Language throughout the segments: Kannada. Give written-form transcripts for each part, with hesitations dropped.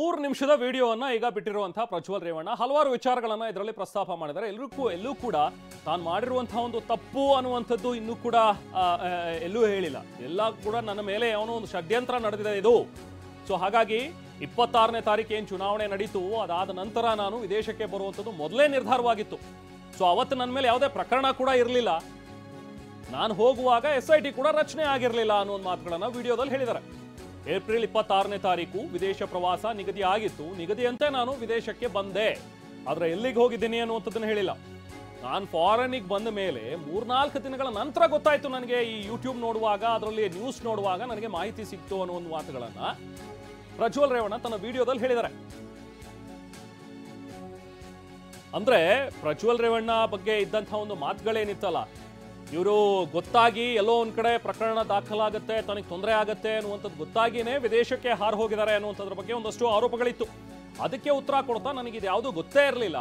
3 ನಿಮಿಷದ ವಿಡಿಯೋವನ್ನ ಈಗ ಬಿಟ್ಟಿರುವಂತಹ ಪ್ರಜ್ವಲ್ ರೇವಣ್ಣ ಹಲವಾರು ವಿಚಾರಗಳನ್ನ ಇದರಲ್ಲಿ ಪ್ರಸ್ತಾಪ ಮಾಡಿದ್ದಾರೆ. ಎಲ್ಲೂ ಕೂಡ ತಾನು ಮಾಡಿರುವಂತಹ ಒಂದು ತಪ್ಪು ಅನ್ನುವಂಥದ್ದು ಇನ್ನೂ ಕೂಡ ಎಲ್ಲೂ ಹೇಳಿಲ್ಲ. ಎಲ್ಲ ಕೂಡ ನನ್ನ ಮೇಲೆ ಅವನು ಒಂದು ಷಡ್ಯಂತ್ರ ನಡೆದಿದೆ ಇದು. ಸೊ ಹಾಗಾಗಿ 26ನೇ ತಾರೀಕು ಏನು ಚುನಾವಣೆ ನಡೀತು ಅದಾದ ನಂತರ ನಾನು ವಿದೇಶಕ್ಕೆ ಬರುವಂಥದ್ದು ಮೊದಲೇ ನಿರ್ಧಾರವಾಗಿತ್ತು. ಸೊ ಅವತ್ತು ನನ್ನ ಮೇಲೆ ಯಾವುದೇ ಪ್ರಕರಣ ಕೂಡ ಇರಲಿಲ್ಲ. ನಾನು ಹೋಗುವಾಗ SIT ಕೂಡ ರಚನೆ ಆಗಿರಲಿಲ್ಲ ಅನ್ನೋ ಒಂದು ಮಾತುಗಳನ್ನ ವಿಡಿಯೋದಲ್ಲಿ ಹೇಳಿದ್ದಾರೆ. ಏಪ್ರಿಲ್ 26ನೇ ತಾರೀಕು ವಿದೇಶ ಪ್ರವಾಸ ನಿಗದಿ ಆಗಿತ್ತು. ನಿಗದಿಯಂತೆ ನಾನು ವಿದೇಶಕ್ಕೆ ಬಂದೆ. ಆದರೆ ಎಲ್ಲಿಗೆ ಹೋಗಿದ್ದೀನಿ ಅನ್ನುವಂಥದ್ದನ್ನು ಹೇಳಿಲ್ಲ. ನಾನು ಫಾರಿನಿಗೆ ಬಂದ ಮೇಲೆ 3-4 ದಿನಗಳ ನಂತರ ಗೊತ್ತಾಯ್ತು ನನಗೆ. ಈ ಯೂಟ್ಯೂಬ್ ನೋಡುವಾಗ, ಅದರಲ್ಲಿ ನ್ಯೂಸ್ ನೋಡುವಾಗ ನನಗೆ ಮಾಹಿತಿ ಸಿಕ್ತು ಅನ್ನೋ ಒಂದು ಮಾತುಗಳನ್ನ ಪ್ರಜ್ವಲ್ ರೇವಣ್ಣ ತನ್ನ ವಿಡಿಯೋದಲ್ಲಿ ಹೇಳಿದ್ದಾರೆ. ಅಂದ್ರೆ ಪ್ರಜ್ವಲ್ ರೇವಣ್ಣ ಬಗ್ಗೆ ಇದ್ದಂತಹ ಒಂದು ಮಾತುಗಳೇನಿತ್ತಲ್ಲ, ಇವರು ಗೊತ್ತಾಗಿ ಎಲ್ಲೋ ಒಂದ್ ಕಡೆ ಪ್ರಕರಣ ದಾಖಲಾಗುತ್ತೆ, ತನಗೆ ತೊಂದರೆ ಆಗುತ್ತೆ ಅನ್ನುವಂಥದ್ದು ಗೊತ್ತಾಗಿನೇ ವಿದೇಶಕ್ಕೆ ಹಾರು ಹೋಗಿದ್ದಾರೆ ಅನ್ನುವಂಥದ್ರ ಬಗ್ಗೆ ಒಂದಷ್ಟು ಆರೋಪಗಳಿತ್ತು. ಅದಕ್ಕೆ ಉತ್ತರ ಕೊಡ್ತಾ ನನಗೆ ಇದು ಯಾವುದೂ ಗೊತ್ತೇ ಇರಲಿಲ್ಲ,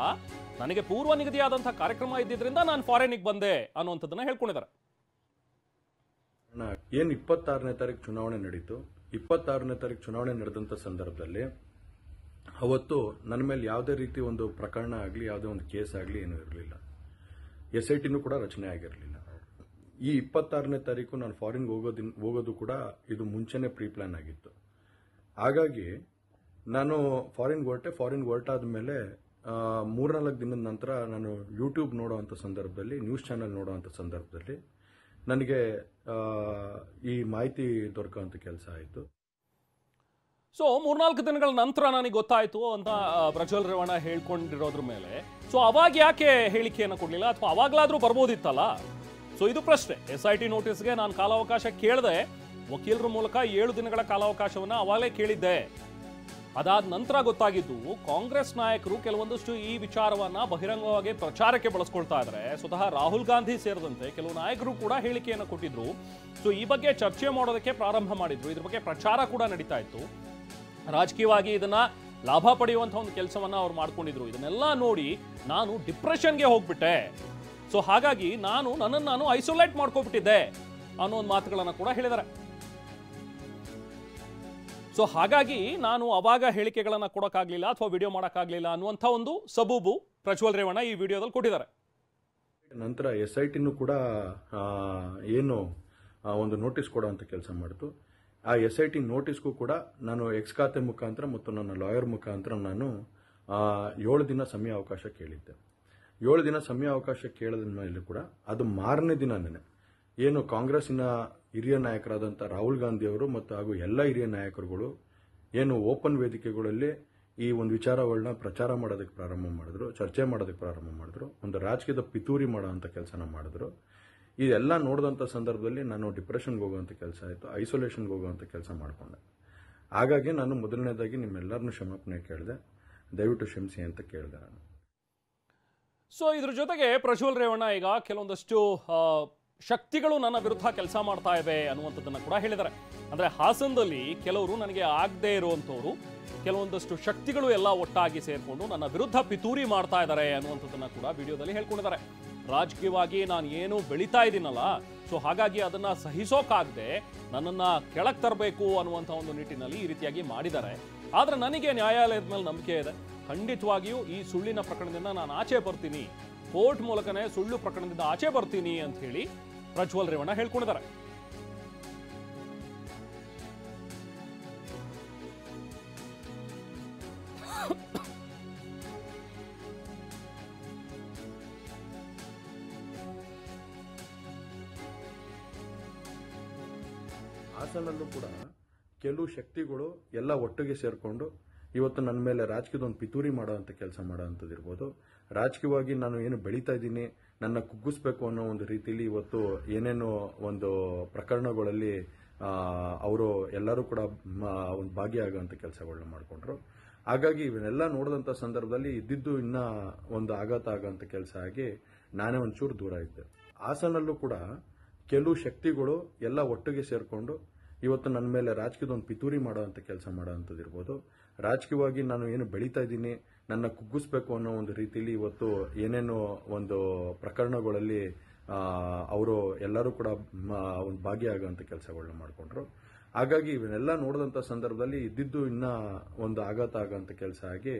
ನನಗೆ ಪೂರ್ವ ನಿಗದಿಯಾದಂತಹ ಕಾರ್ಯಕ್ರಮ ಇದ್ದಿದ್ರಿಂದ ನಾನು ಫಾರಿನಿಗೆ ಬಂದೆ ಅನ್ನುವಂಥದ್ದನ್ನ ಹೇಳ್ಕೊಂಡಿದ್ದಾರೆ. ಏನು 26ನೇ ತಾರೀಕು ಚುನಾವಣೆ ನಡೀತು. 26ನೇ ತಾರೀಕು ಚುನಾವಣೆ ನಡೆದಂತ ಸಂದರ್ಭದಲ್ಲಿ ಅವತ್ತು ನನ್ನ ಮೇಲೆ ಯಾವುದೇ ರೀತಿ ಒಂದು ಪ್ರಕರಣ ಆಗಲಿ, ಯಾವುದೇ ಒಂದು ಕೇಸ್ ಆಗಲಿ ಏನೂ ಇರಲಿಲ್ಲ. SITನೂ ಕೂಡ ರಚನೆ ಆಗಿರಲಿಲ್ಲ. ಈ 26ನೇ ತಾರೀಕು ನಾನು ಫಾರಿನ್ ಹೋಗೋದು ಕೂಡ ಇದು ಮುಂಚೆನೆ ಪ್ರೀ ಪ್ಲಾನ್ ಆಗಿತ್ತು. ಹಾಗಾಗಿ ನಾನು ಫಾರಿನ್ ಹೊರಟಾದ ಮೇಲೆ 3-4 ದಿನದ ನಂತರ ನಾನು ಯೂಟ್ಯೂಬ್ ನೋಡುವಂಥ ಸಂದರ್ಭದಲ್ಲಿ, ನ್ಯೂಸ್ ಚಾನೆಲ್ ನೋಡುವಂಥ ಸಂದರ್ಭದಲ್ಲಿ ನನಗೆ ಈ ಮಾಹಿತಿ ದೊರಕುವಂಥ ಕೆಲಸ ಆಯಿತು. ಸೊ 3-4 ದಿನಗಳ ನಂತರ ನನಗೆ ಗೊತ್ತಾಯ್ತು ಅಂತ ಪ್ರಜ್ವಲ್ ರೇವಣ್ಣ ಹೇಳ್ಕೊಂಡಿರೋದ್ರ ಮೇಲೆ ಸೊ ಅವಾಗ ಯಾಕೆ ಹೇಳಿಕೆಯನ್ನು ಕೊಡಲಿಲ್ಲ, ಅಥವಾ ಅವಾಗಲಾದ್ರೂ ಬರ್ಬೋದಿತ್ತಲ್ಲ? ಸೊ ಇದು ಪ್ರಶ್ನೆ. SIT ನೋಟಿಸ್ಗೆ ನಾನು ಕಾಲಾವಕಾಶ ಕೇಳಿದೆ. ವಕೀಲರ ಮೂಲಕ 7 ದಿನಗಳ ಕಾಲಾವಕಾಶವನ್ನು ಅವಾಗಲೇ ಕೇಳಿದ್ದೆ. ಅದಾದ ನಂತರ ಗೊತ್ತಾಗಿದ್ದು ಕಾಂಗ್ರೆಸ್ ನಾಯಕರು ಕೆಲವೊಂದಷ್ಟು ಈ ವಿಚಾರವನ್ನ ಬಹಿರಂಗವಾಗಿ ಪ್ರಚಾರಕ್ಕೆ ಬಳಸ್ಕೊಳ್ತಾ ಇದ್ದಾರೆ. ಸ್ವತಃ ರಾಹುಲ್ ಗಾಂಧಿ ಸೇರಿದಂತೆ ಕೆಲವು ನಾಯಕರು ಕೂಡ ಹೇಳಿಕೆಯನ್ನು ಕೊಟ್ಟಿದ್ರು. ಸೊ ಈ ಬಗ್ಗೆ ಚರ್ಚೆ ಮಾಡೋದಕ್ಕೆ ಪ್ರಾರಂಭ ಮಾಡಿದ್ರು. ಇದ್ರ ಬಗ್ಗೆ ಪ್ರಚಾರ ಕೂಡ ನಡೀತಾ ಇತ್ತು. ರಾಜಕೀಯವಾಗಿ ಇದನ್ನ ಲಾಭ ಪಡೆಯುವಂತಹ ಒಂದು ಕೆಲಸವನ್ನ ಅವ್ರು ಮಾಡ್ಕೊಂಡಿದ್ರು. ಇದನ್ನೆಲ್ಲ ನೋಡಿ ನಾನು ಡಿಪ್ರೆಷನ್ಗೆ ಹೋಗ್ಬಿಟ್ಟೆ. ಸೊ ಹಾಗಾಗಿ ನನ್ನನ್ನು ನಾನು ಐಸೋಲೇಟ್ ಮಾಡ್ಕೊಬಿಟ್ಟಿದ್ದೆ ಅನ್ನೋ ಒಂದು ಮಾತುಗಳನ್ನ ಕೂಡ ಹೇಳಿದ್ದಾರೆ. ಸೊ ಹಾಗಾಗಿ ನಾನು ಅವಾಗ ಹೇಳಿಕೆಗಳನ್ನ ಕೊಡೋಕ್ಕಾಗ್ಲಿಲ್ಲ ಅಥವಾ ವಿಡಿಯೋ ಮಾಡೋಕ್ಕಾಗ್ಲಿಲ್ಲ ಅನ್ನುವಂಥ ಒಂದು ಸಬೂಬು ಪ್ರಜ್ವಲ್ ರೇವಣ್ಣ ಈ ವಿಡಿಯೋದಲ್ಲಿ ಕೊಟ್ಟಿದ್ದಾರೆ. ನಂತರ SITನೂ ಕೂಡ ಏನು ಒಂದು ನೋಟಿಸ್ ಕೊಡುವಂಥ ಕೆಲಸ ಮಾಡಿತು. ಆ SIT ನೋಟಿಸ್ಗೂ ಕೂಡ ನಾನು ಎಕ್ಸ್ ಖಾತೆ ಮುಖಾಂತರ ಮತ್ತು ನನ್ನ ಲಾಯರ್ ಮುಖಾಂತರ ನಾನು 7 ದಿನ ಸಮಯ ಅವಕಾಶ ಕೇಳಿದ್ದೆ. 7 ದಿನ ಸಮಯ ಅವಕಾಶ ಕೇಳಿದ ಮೇಲೆ ಕೂಡ ಅದು ಮಾರನೇ ದಿನನೇ ಏನು ಕಾಂಗ್ರೆಸ್ಸಿನ ಹಿರಿಯ ನಾಯಕರಾದಂಥ ರಾಹುಲ್ ಗಾಂಧಿ ಅವರು ಮತ್ತು ಹಾಗೂ ಎಲ್ಲ ಹಿರಿಯ ನಾಯಕರುಗಳು ಏನು ಓಪನ್ ವೇದಿಕೆಗಳಲ್ಲಿ ಈ ಒಂದು ವಿಚಾರಗಳನ್ನ ಪ್ರಚಾರ ಮಾಡೋದಕ್ಕೆ ಪ್ರಾರಂಭ ಮಾಡಿದ್ರು, ಚರ್ಚೆ ಮಾಡೋದಕ್ಕೆ ಪ್ರಾರಂಭ ಮಾಡಿದ್ರು, ಒಂದು ರಾಜಕೀಯದ ಪಿತೂರಿ ಮಾಡೋವಂಥ ಕೆಲಸನ ಮಾಡಿದ್ರು. ಇದೆಲ್ಲ ನೋಡಿದಂಥ ಸಂದರ್ಭದಲ್ಲಿ ನಾನು ಡಿಪ್ರೆಷನ್ಗೆ ಹೋಗುವಂಥ ಕೆಲಸ ಆಯಿತು, ಐಸೋಲೇಷನ್ಗೆ ಹೋಗುವಂಥ ಕೆಲಸ ಮಾಡಿಕೊಂಡೆ. ಹಾಗಾಗಿ ನಾನು ಮೊದಲನೇದಾಗಿ ನಿಮ್ಮೆಲ್ಲರನ್ನೂ ಕ್ಷಮಾಪಣೆ ಕೇಳಿದೆ, ದಯವಿಟ್ಟು ಕ್ಷಮಿಸಿ ಅಂತ ಕೇಳಿದೆ ನಾನು. ಸೊ ಇದ್ರ ಜೊತೆಗೆ ಪ್ರಜ್ವಲ್ ರೇವಣ್ಣ ಈಗ ಕೆಲವೊಂದಷ್ಟು ಶಕ್ತಿಗಳು ನನ್ನ ವಿರುದ್ಧ ಕೆಲಸ ಮಾಡ್ತಾ ಇವೆ ಅನ್ನುವಂಥದ್ದನ್ನು ಕೂಡ ಹೇಳಿದ್ದಾರೆ. ಅಂದ್ರೆ ಹಾಸನದಲ್ಲಿ ಕೆಲವರು ನನಗೆ ಆಗದೆ ಇರುವಂಥವ್ರು, ಕೆಲವೊಂದಷ್ಟು ಶಕ್ತಿಗಳು ಎಲ್ಲ ಒಟ್ಟಾಗಿ ಸೇರ್ಕೊಂಡು ನನ್ನ ವಿರುದ್ಧ ಪಿತೂರಿ ಮಾಡ್ತಾ ಇದ್ದಾರೆ ಅನ್ನುವಂಥದ್ದನ್ನ ಕೂಡ ವಿಡಿಯೋದಲ್ಲಿ ಹೇಳ್ಕೊಂಡಿದ್ದಾರೆ. ರಾಜಕೀಯವಾಗಿ ನಾನು ಏನು ಬೆಳೀತಾ ಇದ್ದೀನಲ್ಲ, ಸೊ ಹಾಗಾಗಿ ಅದನ್ನ ಸಹಿಸೋಕಾಗದೆ ನನ್ನನ್ನ ಕೆಳಗೆ ತರಬೇಕು ಅನ್ನುವಂಥ ಒಂದು ನಿಟ್ಟಿನಲ್ಲಿ ಈ ರೀತಿಯಾಗಿ ಮಾಡಿದ್ದಾರೆ. ಆದ್ರೆ ನನಗೆ ನ್ಯಾಯಾಲಯದ ಮೇಲೆ ನಂಬಿಕೆ ಇದೆ. ಖಂಡಿತವಾಗಿಯೂ ಈ ಸುಳ್ಳಿನ ಪ್ರಕರಣದಿಂದ ನಾನು ಆಚೆ ಬರ್ತೀನಿ, ಕೋರ್ಟ್ ಮೂಲಕನೇ ಸುಳ್ಳು ಪ್ರಕರಣದಿಂದ ಆಚೆ ಬರ್ತೀನಿ ಅಂತ ಹೇಳಿ ಪ್ರಜ್ವಲ್ ರೇವಣ್ಣ ಹೇಳ್ಕೊಂಡಿದ್ದಾರೆ. ಹಾಸನಲ್ಲೂ ಕೂಡ ಕೆಲವು ಶಕ್ತಿಗಳು ಎಲ್ಲ ಒಟ್ಟಿಗೆ ಸೇರಿಕೊಂಡು ಇವತ್ತು ನನ್ನ ಮೇಲೆ ರಾಜಕೀಯದ ಒಂದು ಪಿತೂರಿ ಮಾಡುವಂಥ ಕೆಲಸ ಮಾಡೋವಂಥದ್ದು ಇರ್ಬೋದು. ರಾಜಕೀಯವಾಗಿ ನಾನು ಏನು ಬೆಳೀತಾ ಇದ್ದೀನಿ, ನನ್ನ ಕುಗ್ಗಿಸ್ಬೇಕು ಅನ್ನೋ ಒಂದು ರೀತಿಯಲ್ಲಿ ಇವತ್ತು ಏನೇನೋ ಒಂದು ಪ್ರಕರಣಗಳಲ್ಲಿ ಅವರು ಎಲ್ಲರೂ ಕೂಡ ಒಂದು ಭಾಗಿಯಾಗುವಂಥ ಕೆಲಸಗಳನ್ನ ಮಾಡಿಕೊಂಡ್ರು. ಹಾಗಾಗಿ ಇವನ್ನೆಲ್ಲ ನೋಡಿದಂಥ ಸಂದರ್ಭದಲ್ಲಿ ಇದ್ದಿದ್ದು ಇನ್ನ ಒಂದು ಆಘಾತ ಆಗೋಂಥ ಕೆಲಸ ಆಗಿ ನಾನೇ ಒಂಚೂರು ದೂರ ಇದ್ದೆ. ಹಾಸನಲ್ಲೂ ಕೂಡ ಕೆಲವು ಶಕ್ತಿಗಳು ಎಲ್ಲ ಒಟ್ಟಿಗೆ ಸೇರಿಕೊಂಡು ಇವತ್ತು ನನ್ನ ಮೇಲೆ ರಾಜಕೀಯದ ಒಂದು ಪಿತೂರಿ ಮಾಡುವಂಥ ಕೆಲಸ ಮಾಡೋವಂಥದ್ದು ಇರ್ಬೋದು. ರಾಜಕೀಯವಾಗಿ ನಾನು ಏನು ಬೆಳೀತಾ ಇದ್ದೀನಿ, ನನ್ನ ಕುಗ್ಗಿಸ್ಬೇಕು ಅನ್ನೋ ಒಂದು ರೀತಿಯಲ್ಲಿ ಇವತ್ತು ಏನೇನೋ ಒಂದು ಪ್ರಕರಣಗಳಲ್ಲಿ ಅವರು ಎಲ್ಲರೂ ಕೂಡ ಒಂದು ಭಾಗಿಯಾಗುವಂಥ ಕೆಲಸಗಳನ್ನ ಮಾಡಿಕೊಂಡ್ರು. ಹಾಗಾಗಿ ಇವನ್ನೆಲ್ಲ ನೋಡಿದಂಥ ಸಂದರ್ಭದಲ್ಲಿ ಇದ್ದಿದ್ದು ಇನ್ನ ಒಂದು ಆಘಾತ ಆಗೋಂಥ ಕೆಲಸ ಆಗಿ